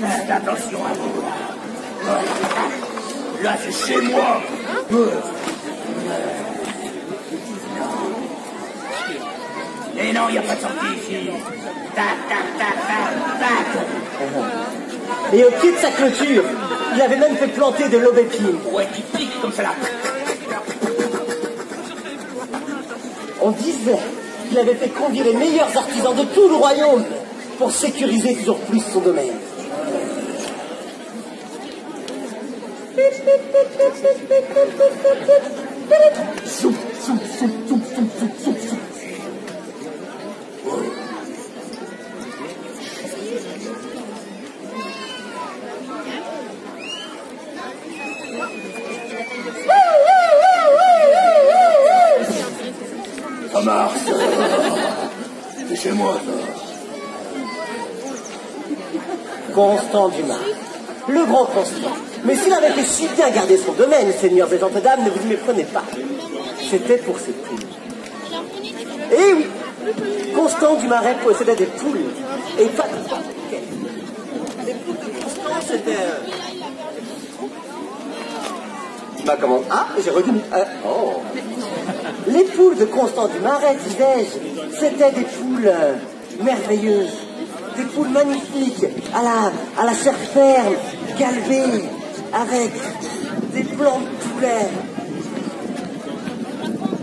Faites attention à vous. Là, c'est chez moi. Et non, il n'y a pas de sortie ici. Tac, tac, tac, tac, tac. Et au pied de sa clôture, il avait même fait planter de l'aubépine. Ouais, qui pique comme ça là. On disait qu'il avait fait convier les meilleurs artisans de tout le royaume pour sécuriser toujours plus son domaine. Zoom, zoom, zoom, zoom, zoom, zoom, zoom, zoom. Ça marche. C'est chez moi, ça. Constant Dumas, le grand Constant. Mais s'il avait fait si bien garder son domaine, seigneurs et gentes dames, ne vous y méprenez pas. C'était pour ses poules. Eh oui, Constant du Marais possédait des poules. Et pas de les poules de Constant, c'était... Bah comment? Ah, j'ai retenu. Oh. Les poules de Constant du Marais, disais-je, c'était des poules merveilleuses. Des poules magnifiques, à la chair ferme, galbée, avec des blancs de poulet.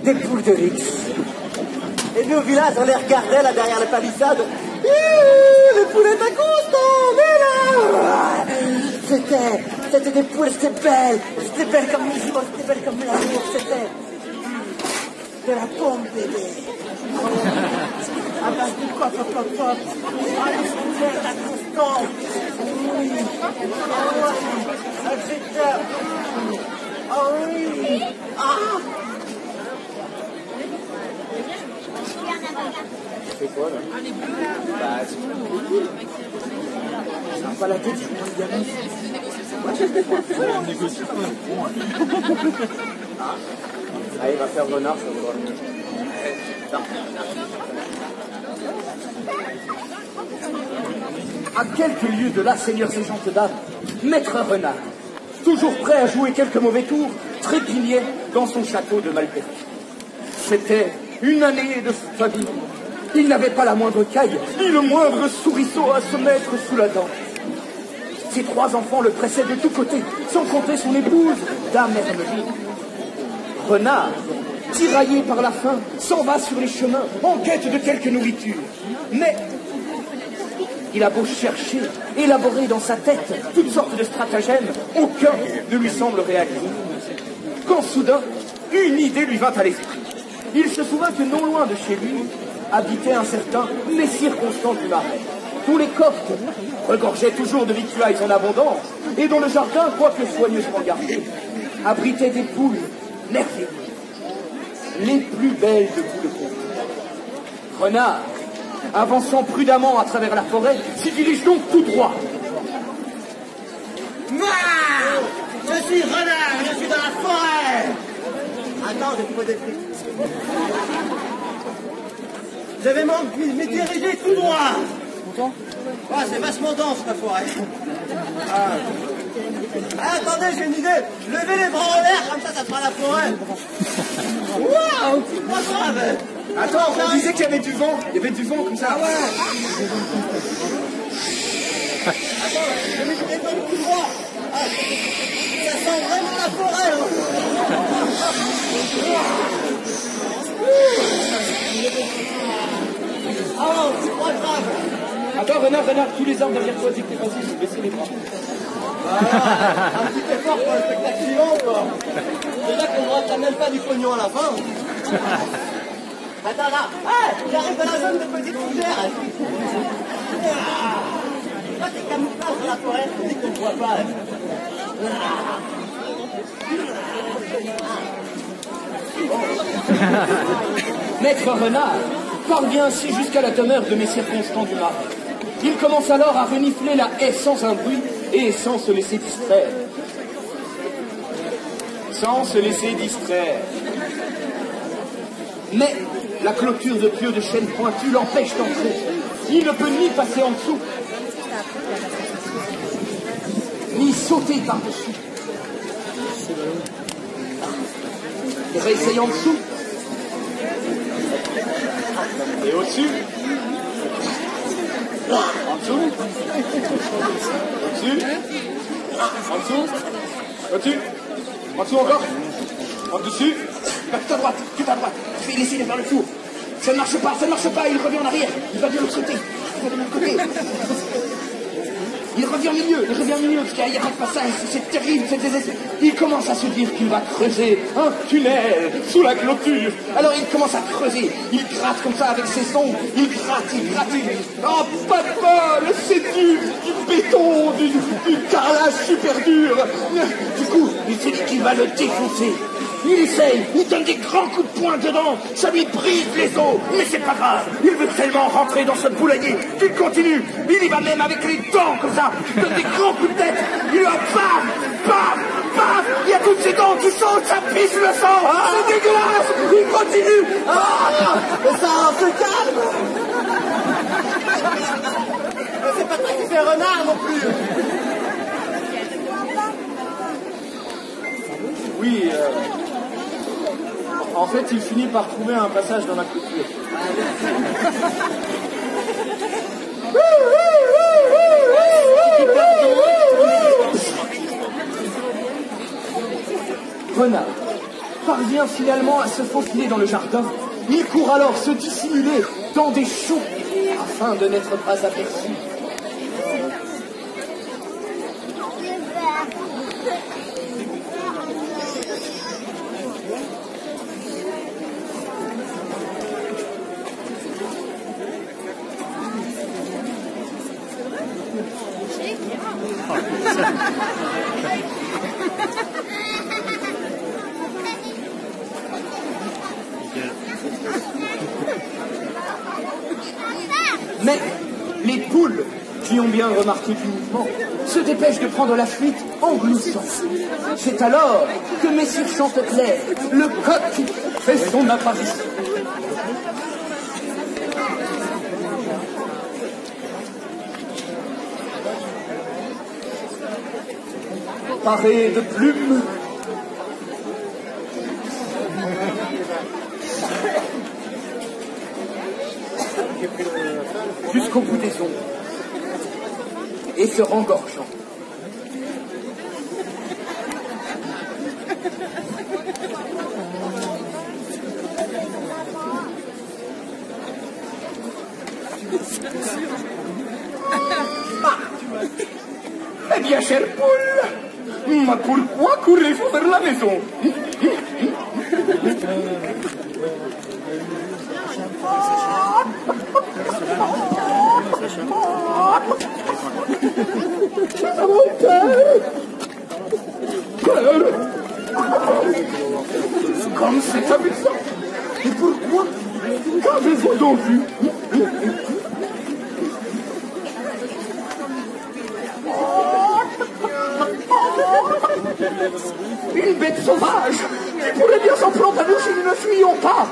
Des poules de luxe. Et nous, au village, on les regardait là derrière la palissade. Les poulettes à Constant, mais là c'était des poules, c'était belle comme les jours, c'était belle comme l'amour, c'était de la pomme bébé. À base de quoi, pop. Ah, les poulettes à Constant. Oui. Ah oui. Ah. C'est quoi là? Bah, c'est pas la tête, c'est pas le gamin. On négocie pas. Ah, il va faire renard, ça va. À quelques lieues de là, seigneurs et gentes dames, Maître Renard, toujours prêt à jouer quelques mauvais tours, trépignait dans son château de Malbec. C'était une année de famille. Il n'avait pas la moindre caille, ni le moindre souriceau à se mettre sous la dent. Ses 3 enfants le pressaient de tous côtés, sans compter son épouse, Dame Hermeline. Renard, tiraillé par la faim, s'en va sur les chemins, en quête de quelque nourriture. Mais il a beau chercher, élaborer dans sa tête toutes sortes de stratagèmes, aucun ne lui semble réalisé. Quand soudain, une idée lui vint à l'esprit. Il se souvint que non loin de chez lui habitait un certain Messire Constant du Marais, dont les coffres regorgeaient toujours de victuailles en abondance, et dont le jardin, quoique soigneusement gardé, abritait des poules merveilleuses, les plus belles de tout le pays. Renard, avançant prudemment à travers la forêt, s'y dirige donc tout droit. Moi, je suis Renard, je suis dans la forêt. Attends, je peux des frites. Je vais me diriger tout droit. Content? Ouais, c'est vachement dense la forêt. Ah, attendez, j'ai une idée. Levez les bras en l'air, comme ça fera la forêt. Waouh, c'est pas grave. Attends, on disait qu'il y avait du vent. Il y avait du vent comme ça. Ah ouais. Attends, je vais me diriger tout droit. Ah, ça sent vraiment la forêt. Ah, c'est pas grave. Attends, Renard, tous les arbres derrière toi, dis que t'es facile, baissez les bras. Voilà, un petit effort pour le spectacle suivant, quoi. Déjà qu'on ne rentre même pas du pognon à la fin. Attends, là, hey, j'arrive dans la zone de petite fougère. Là, t'es camouflage dans la forêt, on dit qu'on ne voit pas. Maître Renard parvient ainsi jusqu'à la demeure de Messire Constant du Marais. Il commence alors à renifler la haie sans un bruit et sans se laisser distraire. Sans se laisser distraire. Mais la clôture de pieux de chêne pointu l'empêche d'entrer. Il ne peut ni passer en dessous, sauter par-dessus. Et réessayer en dessous. Et au-dessus. En dessous. Au-dessus. En dessous. Au-dessus. En dessous encore. En dessus. Tout à droite. Tout à droite. Je vais essayer de faire le tour. Ça ne marche pas, ça ne marche pas. Il revient en arrière. Il va de l'autre côté. Il va de l'autre côté. Il revient au milieu, parce qu'il n'y a pas de passage, c'est terrible, c'est désespéré. Il commence à se dire qu'il va creuser un tunnel sous la clôture. Alors il commence à creuser, il gratte comme ça avec ses ongles, il gratte. Oh papa, c'est du béton, du carrelage super dur. Du coup, il se dit qu'il va le défoncer. Il essaye, il donne des grands coups de poing dedans, ça lui brise les os, mais c'est pas grave, il veut tellement rentrer dans ce poulailler qu'il continue, il y va même avec les dents comme ça, il donne des grands coups de tête, il lui a paf, paf, paf, il y a toutes ses dents qui sautent, ça pisse le sang, c'est dégueulasse, il continue, Mais ça, se calme. Mais c'est pas toi qui fais renard non plus. Oui, en fait, il finit par trouver un passage dans la clôture. Renard parvient finalement à se faufiler dans le jardin. Il court alors se dissimuler dans des choux afin de n'être pas aperçu. Mais les poules, qui ont bien remarqué du mouvement, se dépêchent de prendre la fuite en gloussant. C'est alors que Messire Chanteclair, le coq, fait son apparition. Paré de plumes, jusqu'au bout des ongles, et se rengorgeant. Eh bien, chère poule, pourquoi courez-vous vers la maison? Mon cœur! Comme c'est amusant! Et pourquoi? Qu'avez-vous donc vu? Une bête sauvage qui pourrait bien s'en prendre à nous si nous ne fuyions pas.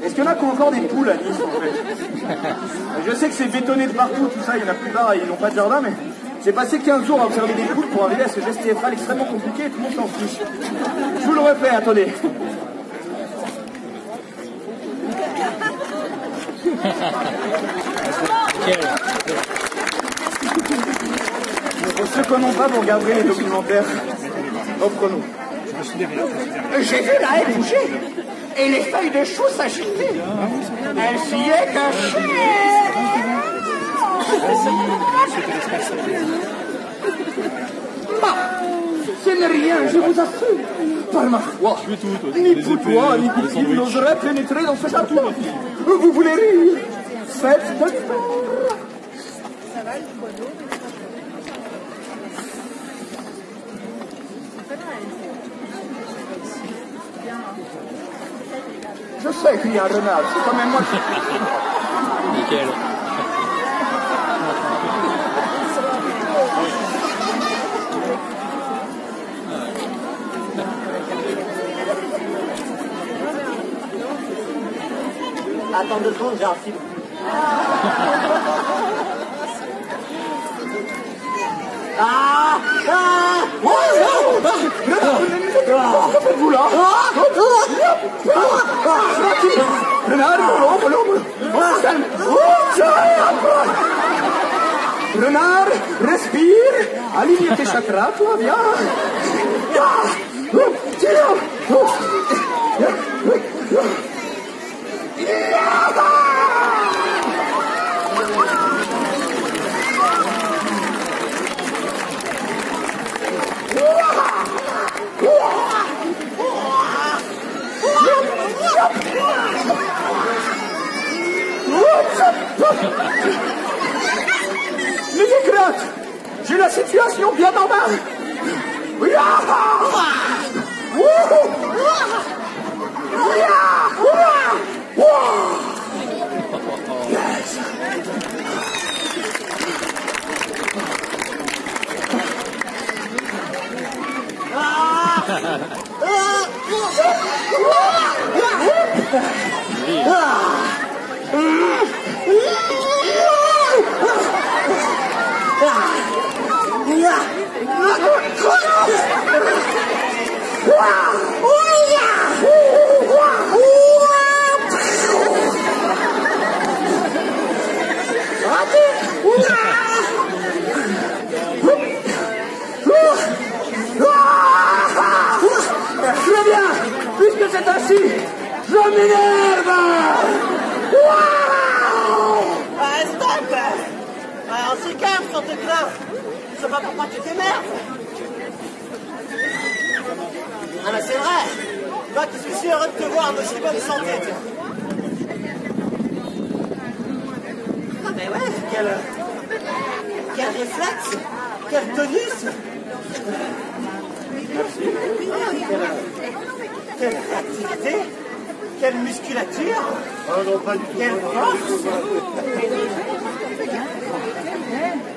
Est-ce qu'il y en a qui ont encore des poules à Nice en fait? Je sais que c'est bétonné de partout, tout ça, il y en a plus tard, ils n'ont pas de jardin, mais j'ai passé 15 jours à observer des poules pour arriver à ce geste théâtral extrêmement compliqué et tout le monde s'en fiche. Je vous le refais, attendez. Pour ceux qui n'ont pas, vous regarderez les documentaires. Offre-nous. J'ai vu la haie bouger et les feuilles de chou s'agiter. Elle s'y est cachée. Ce n'est rien, je vous assure. Par ma foi, ni Poutois ni Goupil n'oseraient pénétrer dans ce château. Vous voulez rire? Faites de tort. Je sais qu'il y a un renard, c'est quand même moi qui... Nickel. Attends 2 secondes, j'ai un fil. Que faites-vous là? Renard, calme. Renard, respire. Aligne tes chakras, toi, viens. Les éclates, j'ai la situation bien en main. Très bien, puisque c'est ainsi, je m'énerve. Stop. On s'y calme, sans te plaindre. Je sais pas pourquoi tu t'énerves. Ah mais c'est vrai. Moi qui suis si heureux de te voir en aussi bonne santé. Ah mais ouais, quel réflexe, quel tonus. Quelle réactivité, quelle musculature, quelle force.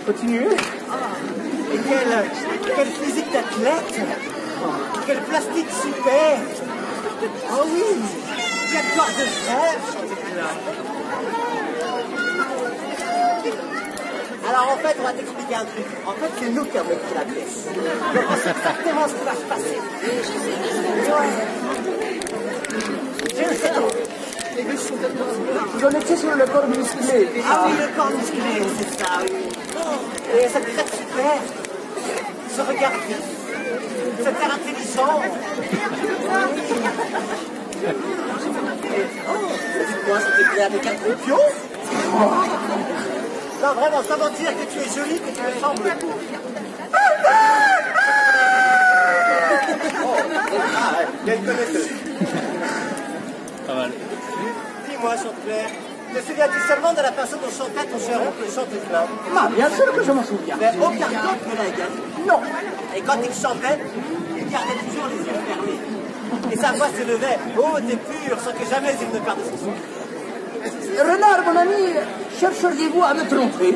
Continuez. Et quel physique d'athlète, quel plastique super. Oh oui, quel corps de rêve. Alors en fait, on va t'expliquer un truc. En fait, c'est nous qui avons écrit la pièce. Donc on sait exactement ce qui va se passer. Je le sais. J'en étais sur le corps musclé. Ah oui, le corps musclé, c'est ça, oui. Et cette crête super, ce regard vif, cet air intelligent. C'est quoi, c'était créé avec un croupion? Non, vraiment, sans mentir que tu es jolie, que tu me sembles beau. Quelle connaisseuse. Pas mal. Dis-moi, Chanteclair, te souviens-tu seulement de la façon dont chantait ton cher oncle Chanteclair? Ah, bien sûr que je m'en souviens. Mais aucun d'autre ne l'a gagné. Non. Et quand il chantait, il gardait toujours les yeux fermés. Et sa voix s'élevait haute et pure sans que jamais il ne perde son souffle. Renard, mon ami, chercheriez-vous à me tromper?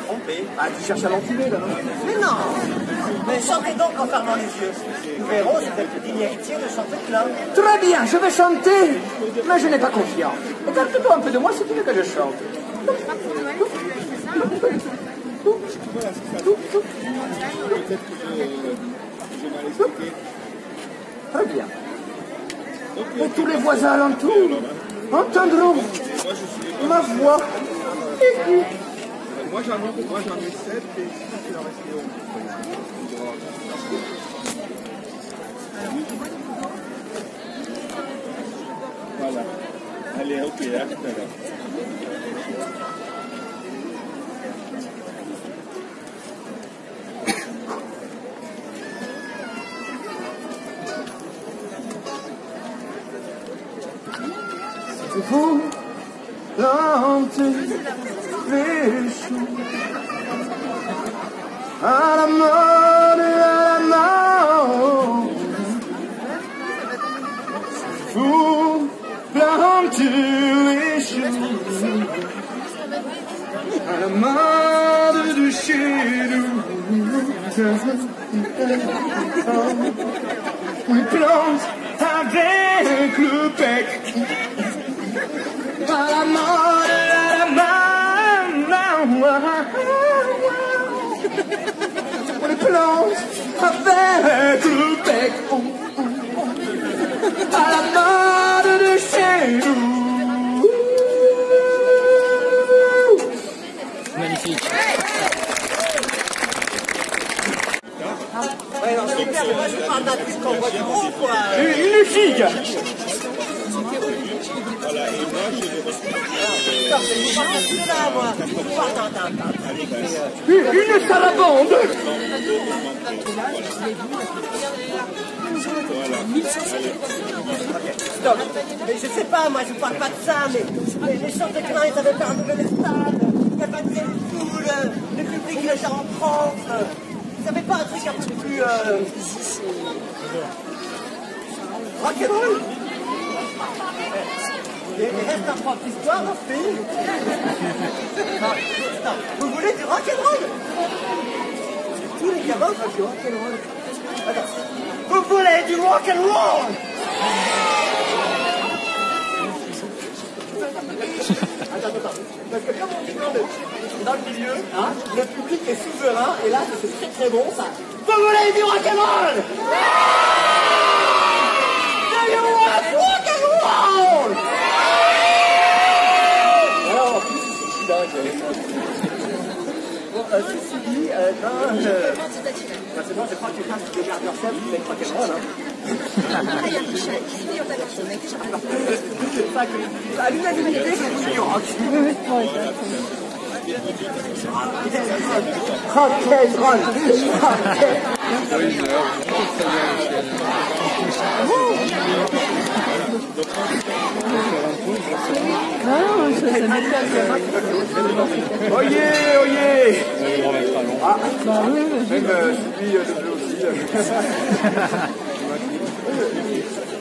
Trompé. Ah, tu cherches à l'enculer, là. Mais non. Mais chantez donc en fermant les yeux. Nous verrons si t'es le digne héritier de Chanteclair. Très bien, je vais chanter, mais je n'ai pas confiance. Écarte-toi un peu de moi si tu veux que je chante. Très bien. Et tous les voisins alentours entendront ma voix aiguë. Moi j'en ai 7 et tu vas rester au Voilà. Allez, ok, à tout à l'heure. Vous plantez les choux à la mode et à la mode. Vous plantez les choux à la mode de chez nous. On les plante avec le bec. À la mode, à la mode. On les plante lance avec le bec à la mode de chez nous. Magnifique. Ouais, non, c'est clair, moi je parle d'un truc qu'on voit du gros, quoi. Une figue. Une sarabande. Stop. Mais je sais pas, moi je parle pas de ça, mais les chants de clin, ils avaient fait un nouvel stade, il y a pas de foule, le public il est en France. Vous savez pas un truc un peu plus rock'n'roll? Il reste un prof d'histoire dans ce pays. Vous voulez du rock'n'roll? Tous les gamins veulent du rock'n'roll. Vous voulez du rock'n'roll? Attends. Parce que comme on dit dans le milieu, hein, le public est souverain, et là c'est très bon ça. Vous voulez du rock'n'roll? Do you want rock'n'roll? Alors en plus c'est dingue. Bon, ceci dit, c'est bon, je crois que quelqu'un qui regarde leur chef, il fait rock'n'roll, hein. C'est ça que... À l'unanimité, je vous dis rock. Rock'n'roll. Oyez. Ah, même celui de bleu aussi.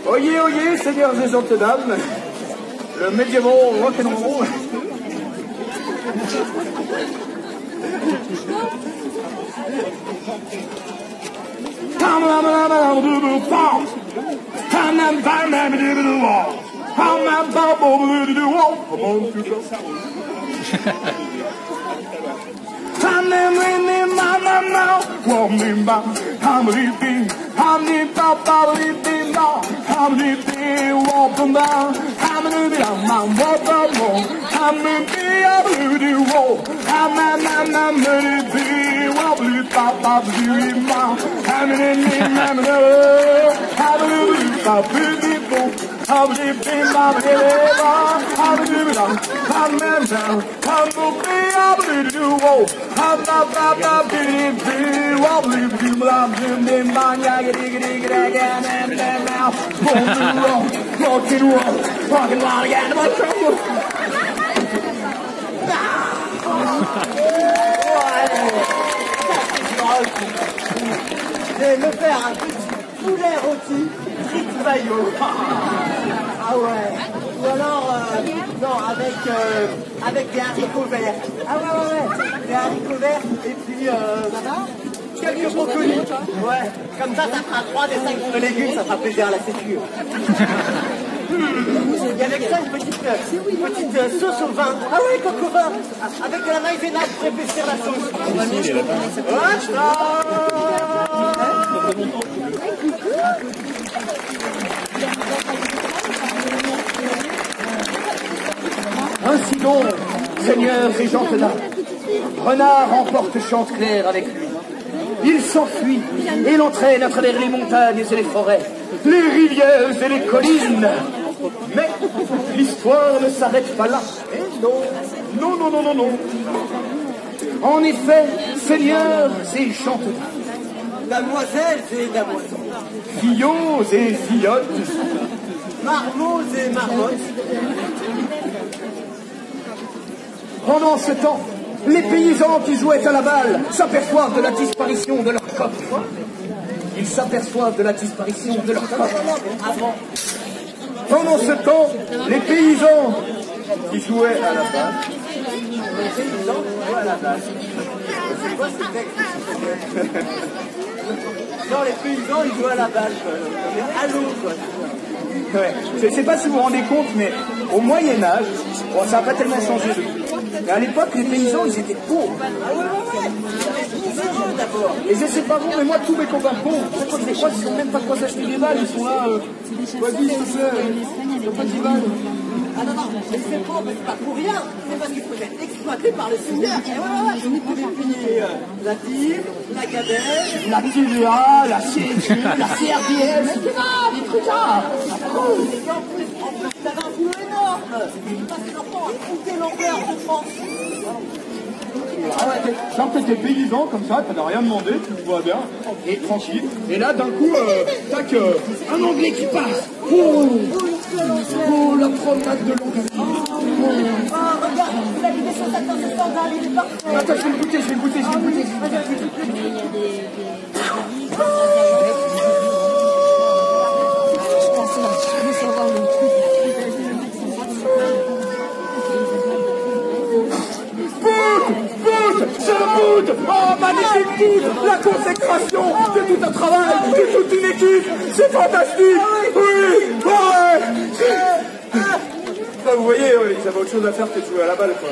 Oyez, seigneurs et gentes dames, le médiéval rock'n'roll. Je vais me faire un petit poulet rôti, frites maillot. Ah ouais. Ou alors, non, avec des haricots verts. Ah ouais. Des haricots verts et puis quelques brocolis. Ouais. Comme ça fera 3 des 5 légumes, ça fera plaisir à la sécu. Et avec ça, une petite sauce au vin. Ah ouais, coq au vin. Avec de la maïzena pour épaissir la sauce. Ainsi donc, seigneurs et gentes dames, Renard emporte Chanteclair avec lui. Il s'enfuit et l'entraîne à travers les montagnes et les forêts, les rivières et les collines. Mais l'histoire ne s'arrête pas là. Et non. En effet, seigneurs et gentes dames, Damoiselles et damoiselles, fillots et fillottes, marmots et marmottes. pendant ce temps, les paysans qui jouaient à la balle s'aperçoivent de la disparition de leur coq. Ils s'aperçoivent de la disparition de leur coq. Pendant ce temps, les paysans qui jouaient à la balle. C'est quoi ce texte? Non, les paysans, ils jouent à la balle. Mais à l'eau, quoi. Ouais. Je ne sais pas si vous vous rendez compte, mais au Moyen-Âge, bon, ça n'a pas tellement changé depuis. Mais à l'époque, les paysans, ils étaient pauvres. Et je sais pas vous, mais moi, tous mes copains pauvres, quand je les croise, ils n'ont même pas de quoi s'acheter des balles. Ils sont là, vas-y, s'il te plaît, t'as pas 10 balles. Ah non, non, mais c'est pauvre, mais c'est pas pour rien. C'est parce qu'il faut être exploité par le Seigneur. Et ouais, vous pouvez payer la dîme, la gabelle, La TVA, la CSU, la CRDS, c'est là, des trucs là. et en plus, vous avez un boulot énorme. Parce que l'enfant a coûté l'envers de France. Ah ouais, quand t'étais paysan comme ça, t'as rien demandé, tu te vois bien, et tranquille. Et là, d'un coup, tac, un Anglais qui passe. Oh, la promenade de l'Anglais. Ah, regarde, vous l'avez des chaussettes dans ce sandal, il est parfait. Attends, je vais le goûter, je vais le goûter. C'est le bout. Oh, magnifique bout. La consécration de tout un travail, de toute une équipe. C'est fantastique. Oui, ouais. Là, vous voyez, ils avaient autre chose à faire que de jouer à la balle, quoi.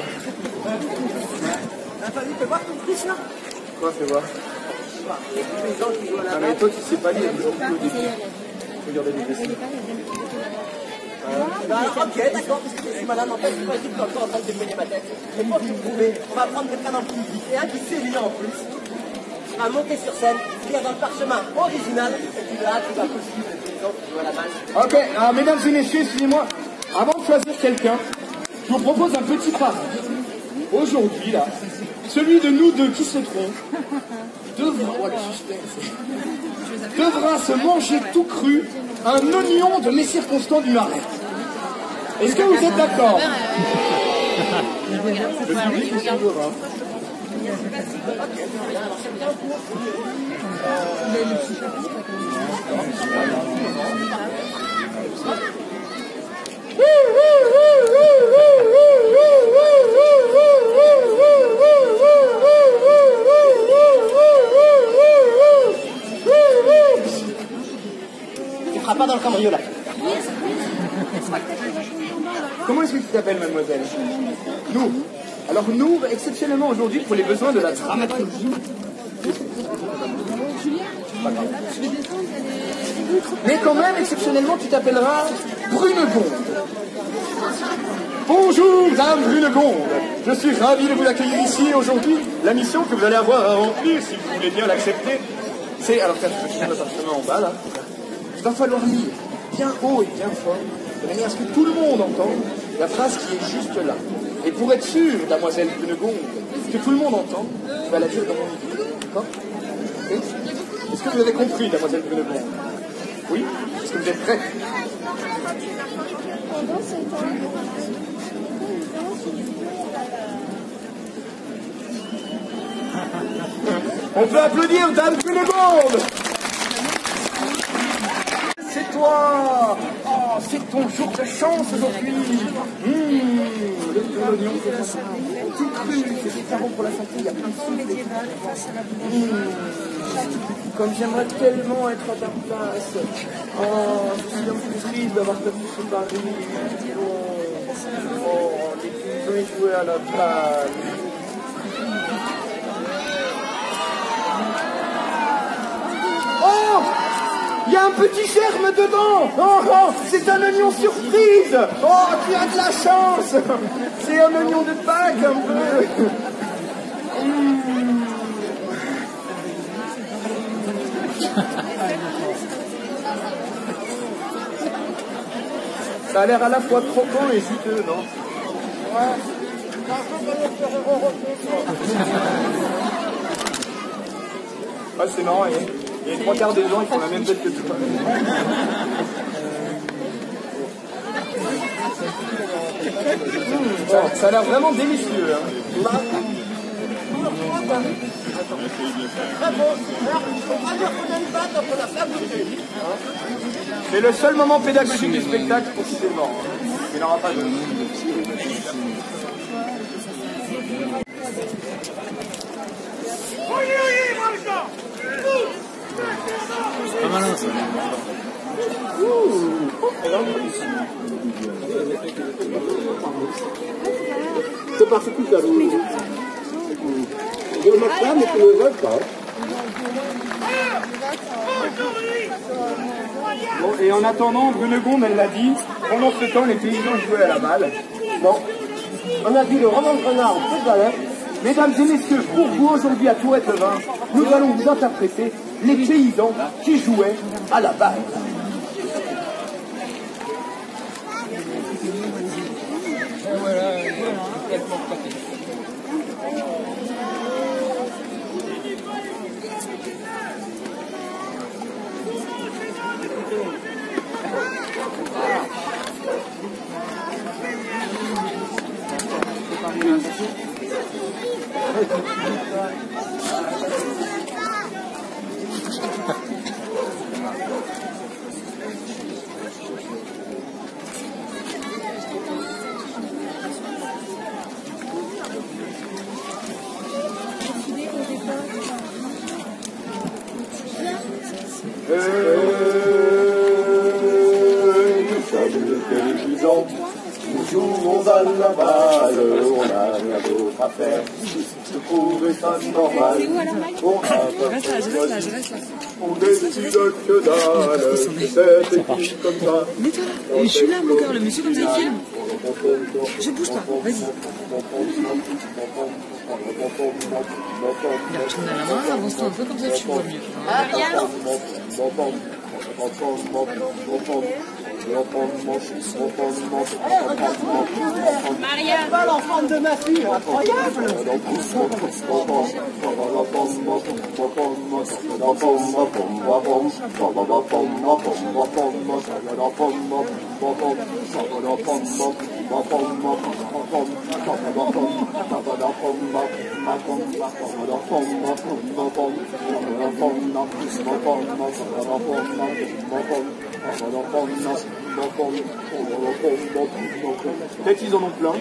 La famille peut voir tout triche là. Quoi, fais voir. Les gens qui jouent à la Ah, mais toi, tu sais pas lire. Regardez les dessins. Ok, d'accord, parce que je suis madame, en fait, je suis pas dit que je suis encore en train de dépeigner ma tête. Mais pour vous prouver, on va prendre quelqu'un d'un plus et un qui sait lire en plus. À monter sur scène, lire dans le parchemin original, et puis là, tu vas poursuivre les gens qui jouent à la balle. Ok, alors mesdames et messieurs, excusez-moi, avant de choisir quelqu'un, je vous propose un petit pari. Aujourd'hui, là, celui de nous deux qui se trompe devra, oh, le suspense, devra se manger tout cru un oignon de Messire Constant du Marais. Est-ce que vous êtes d'accord? Le public est souverain. Tu feras pas dans le cambriolage. Comment est-ce que tu t'appelles, mademoiselle? Nous. Alors nous, exceptionnellement aujourd'hui, pour les besoins de la dramaturgie. Pas grave. Mais quand même, exceptionnellement, tu t'appelleras Brunegonde. Bonjour, Dame Brunegonde. Je suis ravi de vous accueillir ici aujourd'hui. La mission que vous allez avoir à remplir, si vous voulez bien l'accepter, c'est... Alors, tiens, je vais mettre l'appartement en bas, là. Il va falloir lire bien haut et bien fort, de manière à ce que tout le monde entende la phrase qui est juste là. Et pour être sûr, Mademoiselle Brunegonde, que tout le monde entend, tu vas la dire dans mon micro. D'accord? Ok? Est-ce que vous avez compris, Mademoiselle Brunegonde? Oui? Est-ce que vous êtes prête? On peut applaudir Dame Brunegonde. C'est toi. Oh, c'est ton jour de chance aujourd'hui. Le petit oignon, c'est ça. Tout cru, c'est super bon pour la santé, il y a plein de souffles. Comme j'aimerais tellement être à ta place. Oh, je suis un peu triste d'avoir perdu ce Paris. Oh, les petits ont joué à la balle. Oh, il y a un petit germe dedans. Oh, oh, c'est un oignon surprise. Oh, tu as de la chance. C'est un oignon de Pâques un peu. Ça a l'air à la fois croquant et juteux, non? Ouais. Ah, c'est marrant, il y a les trois quarts des gens qui font la même tête que toi. Ça a l'air vraiment délicieux. Hein. C'est le seul moment pédagogique du spectacle, précisément. Il n'y en aura pas d'autre. Pas malin ça. parce que ça vous... Je ne pas, mais tu ne veux pas. Bon, et en attendant, Brunegonde, elle l'a dit, pendant ce temps, les paysans jouaient à la balle. Bon, on a vu le roman de renard tout à l'heure. Mesdames et messieurs, pour vous aujourd'hui à Tourette-Vin, nous allons vous interpréter les paysans qui jouaient à la balle. Nous sommes les paysans, nous jouons à la balle, on n'a rien d'autre à faire, de trouver ça normal, on a pas choisi, on décide que dalle, cette équipe comme ça. Mais toi, je suis là mon cœur, le monsieur comme ça il filme. Je bouge pas, vas-y. Garde ton à la main, avance-toi un peu comme ça tu vois mieux. Maria, pas l'enfant de ma fille, incroyable. Peut-être ils en ont plein.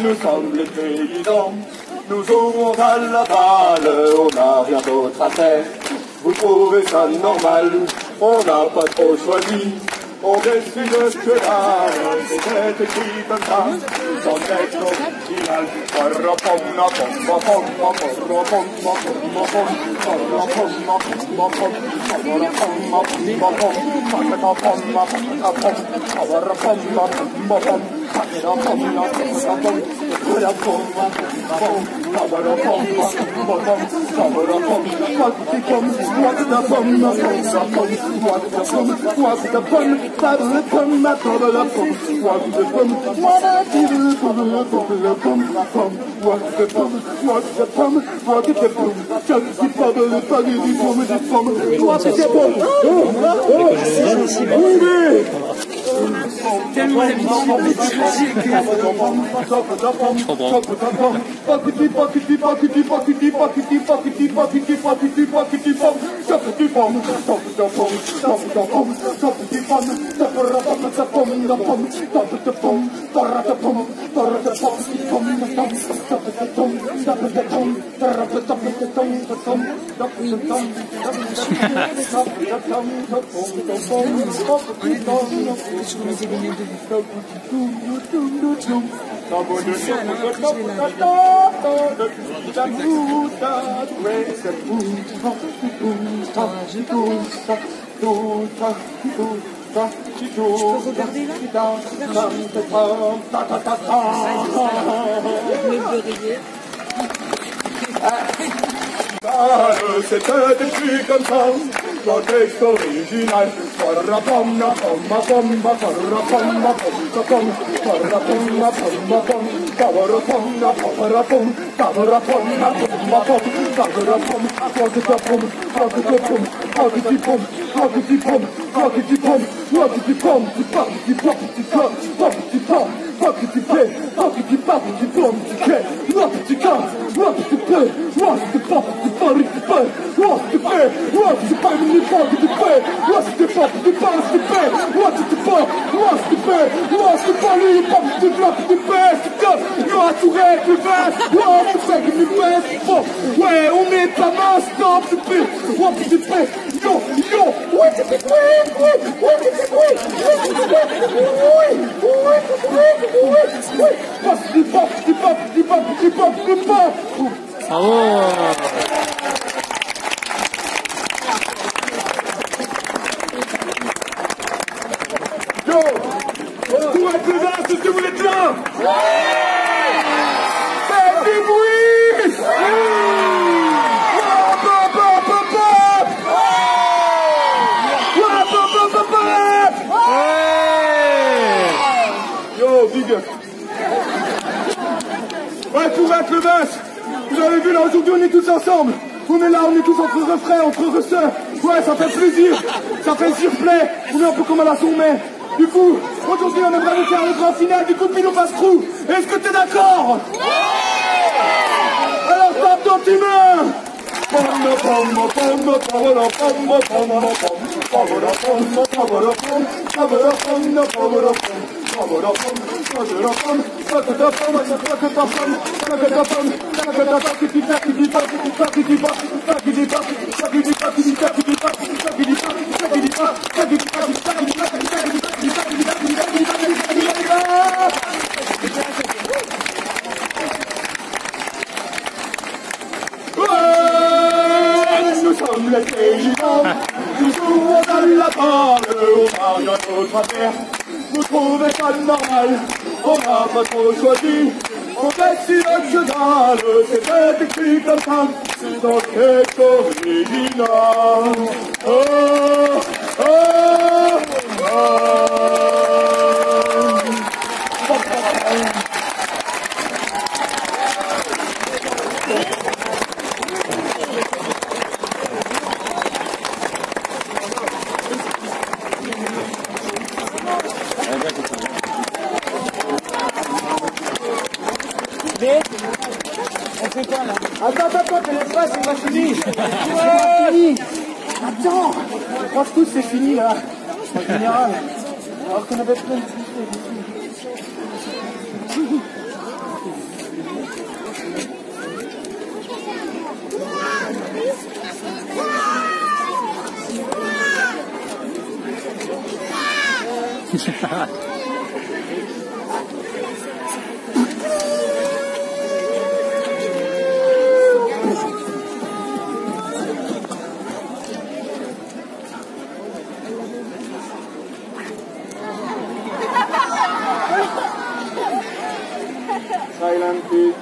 Nous sommes les paysans, nous jouons à la balle, on n'a rien d'autre à faire. Vous trouvez ça normal, on n'a pas trop choisi. On décide que là, c'est écrit comme ça, sans être original. Tellement l'habitude de chercher que... C'était écrit comme ça, dans le texte original. Ouais, on est pas mince, non, est-ce que vous êtes là? Faites du bruit! Yo, big up! Ouais, pour être le basse, vous avez vu là, aujourd'hui on est tous ensemble. On est là, on est tous entre refrains, entre resseurs. Ouais, ça fait plaisir, ça fait surplay. On est un peu comme à la sourmée. Du coup, aujourd'hui on aimerait vous faire le grand final du coup de Pino Passe-Trou. Est-ce que t'es d'accord? Alors tape dans tes mains. Nous sommes les paysans, toujours on a eu la parole, on a rien d'autre à faire. Vous trouvez ça normal, on n'a pas trop choisi. On est si national, c'est écrit comme ça, c'est dans le texte original. Oh, oh, oh. On fait quoi là? Attends, te laisse pas, c'est pas fini. C'est pas fini. Attends, je crois que tout c'est fini là. En général. Alors qu'on avait plein de Silent Pit.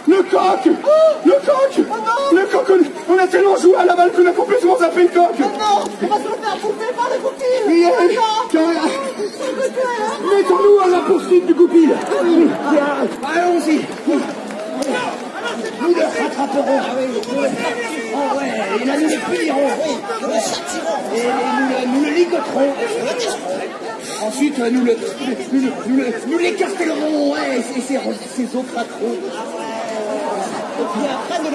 Le coq! Le coq! Le coq! On a tellement joué à la balle qu'on a complètement zappé le coq! Non, on va se le faire bouffer par le goupil. Mettons-nous à la poursuite du goupil. Allons-y. Nous le rattraperons. Oh ouais, et là nous le plierons. Et nous le ligoterons. Ensuite, nous l'écartellerons, ouais, et ses os craqueront.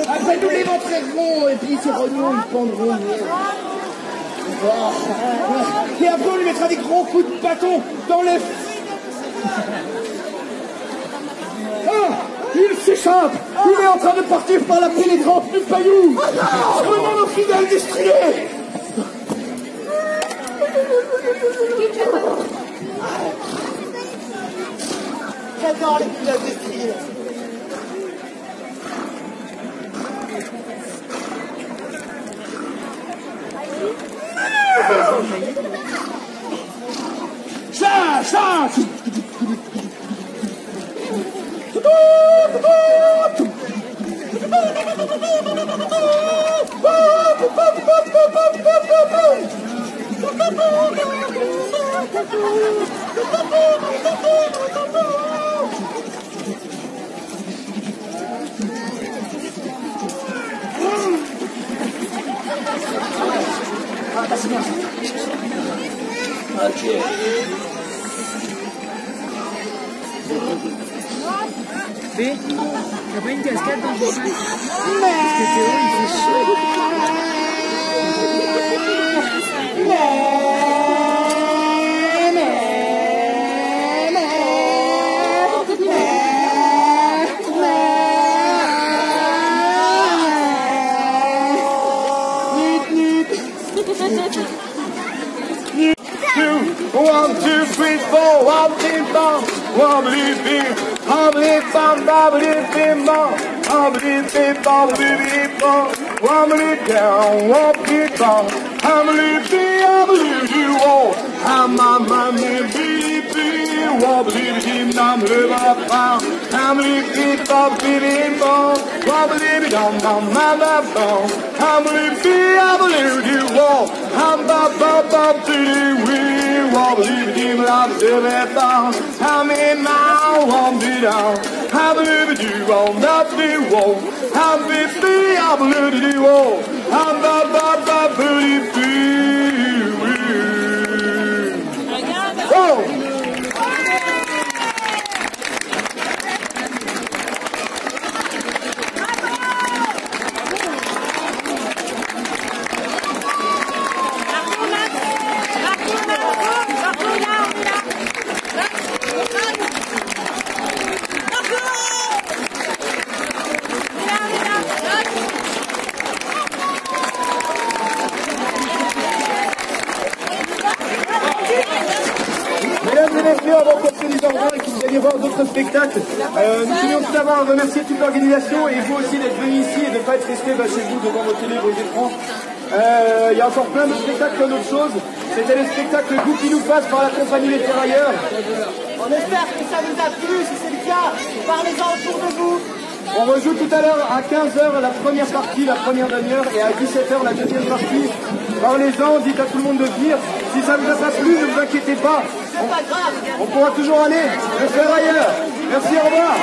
Après, nous l'éventrerons, et puis ses rognons, ils pendront. Et après, on lui mettra des gros coups de bâton dans le... Ah, il s'échappe. Il est en train de partir par la pénétrante du paillou. Prenons nos fidèles destriers. J'adore les fidèles destriers. Ça. Ok. B, y'a pas une cascade dans le sac? Parce que Théo, il fait chaud. One, two, three, four, wobbly bum, wobbly bim, wobbly bum, wobbly bim bum, wobbly bim bum, wobbly bum, wobbly down, wobbly bum, wobbly bim, wobbly do all, I'm a mommy bee, wobbly dim dum, wobbly bum, wobbly bim bum, bim bum, wobbly dum dum, mama bum, wobbly bim, wobbly do all, I'm a bum, bum, wobbly dim dum, wobbly bum, I'm in my wobbly down, wobbly do all, not do all, wobbly bim, wobbly do all, I'm a wobbly boo. Oh! Mesdames et messieurs, avant qu'on se dise au revoir et que vous alliez voir d'autres spectacles, nous tenions tout d'abord à remercier toute l'organisation et vous aussi d'être venus ici et de ne pas être restés chez vous devant vos télé, vos écrans. Il y a encore plein de spectacles, plein d'autres choses. C'était le spectacle Goût qui nous passe par la compagnie Les Ferrailleurs. On espère que ça vous a plu. Si c'est le cas, parlez-en autour de vous. On rejoue tout à l'heure à 15h la première partie, la première demi-heure, et à 17h la deuxième partie. Parlez-en, dites à tout le monde de venir. Si ça ne vous a pas plu, ne vous inquiétez pas. C'est pas grave. On pourra toujours aller le faire ailleurs. Merci, au revoir.